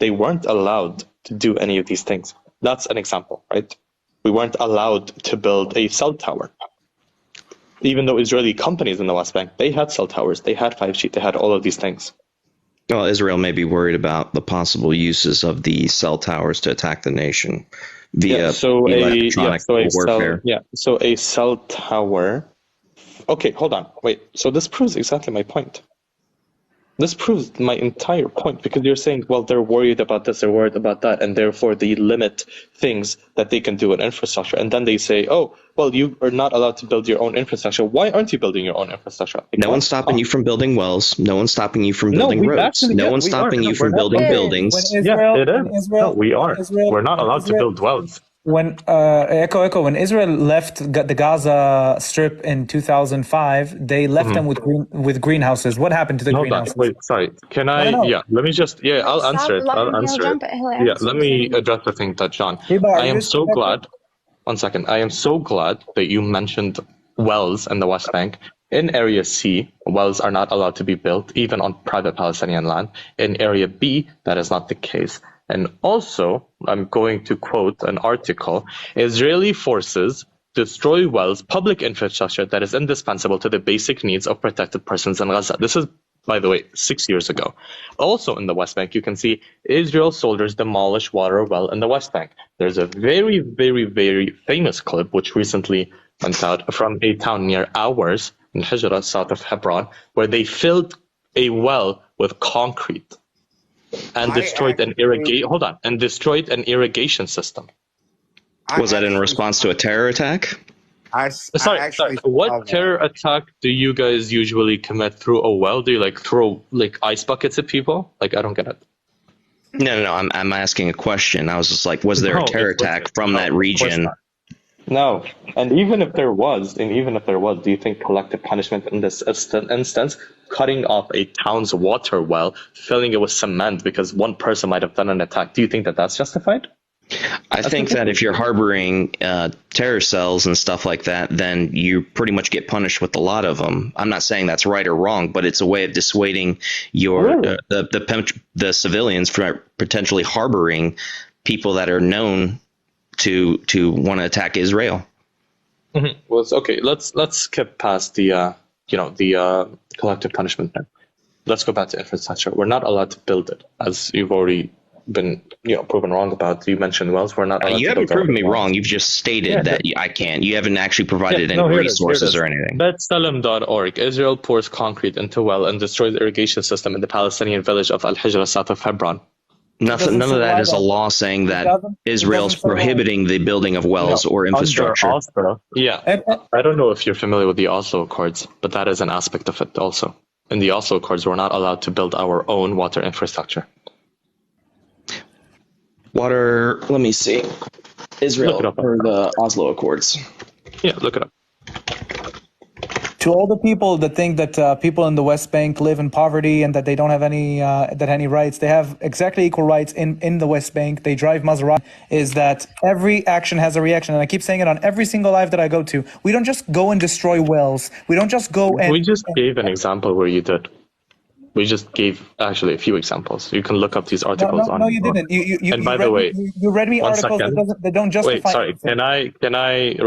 they weren't allowed to do any of these things. That's an example, right? We weren't allowed to build a cell tower. Even though Israeli companies in the West Bank, they had cell towers, they had 5G, they had all of these things. Well, Israel may be worried about the possible uses of the cell towers to attack the nation via electronic warfare. So a cell tower. Okay, hold on. Wait. So this proves exactly my point. This proves my entire point, because you're saying, well, they're worried about this, they're worried about that, and therefore they limit things that they can do in infrastructure. And then they say, oh, well, you are not allowed to build your own infrastructure. Why aren't you building your own infrastructure? Like, no one's stopping you from building wells. No one's stopping you from building roads. No one's stopping you from building buildings. Yeah, it is. No, we are. We're not allowed to build wells. When when Israel left the Gaza Strip in 2005, they left them with greenhouses. What happened to the greenhouses? Wait, sorry. Can I? Yeah, let me just. Yeah, I'll answer it. Yeah, let me address the thing that John. I am so glad. 1 second. I am so glad that you mentioned wells in the West Bank. In Area C, wells are not allowed to be built, even on private Palestinian land. In Area B, that is not the case. And also, I'm going to quote an article, Israeli forces destroy wells, public infrastructure that is indispensable to the basic needs of protected persons in Gaza. This is, by the way, 6 years ago. Also in the West Bank, you can see Israel soldiers demolish water well in the West Bank. There's a very, very, very famous clip which recently went out from a town near ours in Hijra, south of Hebron, where they filled a well with concrete and destroyed an irrigation system. Was that in response to a terror attack? Sorry. What terror attack do you guys usually commit through a well? Do you throw ice buckets at people? I don't get it. No. I'm asking a question. I was just like, was there a terror attack from that region? No. And even if there was, do you think collective punishment in this instance, cutting off a town's water well, filling it with cement because one person might have done an attack, do you think that that's justified? I think that if you're harboring terror cells and stuff like that, then you pretty much get punished with a lot of them. I'm not saying that's right or wrong, but it's a way of dissuading the civilians from potentially harboring people that are known to want to attack Israel. Mm-hmm. Well, okay. Let's skip past the collective punishment. Let's go back to infrastructure. We're not allowed to build it, as you've already been proven wrong about. You mentioned wells. We're not allowed you haven't proven me wrong. You've just stated that I can't. You haven't actually provided any resources or anything. Betsalem.org. Israel pours concrete into well and destroys the irrigation system in the Palestinian village of Al-Hijra, south of Hebron. None of that is a law saying that Israel's prohibiting the building of wells or infrastructure. I don't know if you're familiar with the Oslo Accords, but that is an aspect of it also. In the Oslo Accords, we're not allowed to build our own water infrastructure. Let me see. Israel or the Oslo Accords. Yeah, look it up. To all the people that think that people in the West Bank live in poverty and that they don't have any rights, they have exactly equal rights in the West Bank. They drive Maserati. Is that every action has a reaction, and I keep saying it on every single live that I go to. We don't just go and destroy wells. We don't just go and. We just gave an example where you did. We just gave actually a few examples. You can look up these articles on. No, you didn't. And by the way, you read me articles that don't justify. Wait, sorry. Can I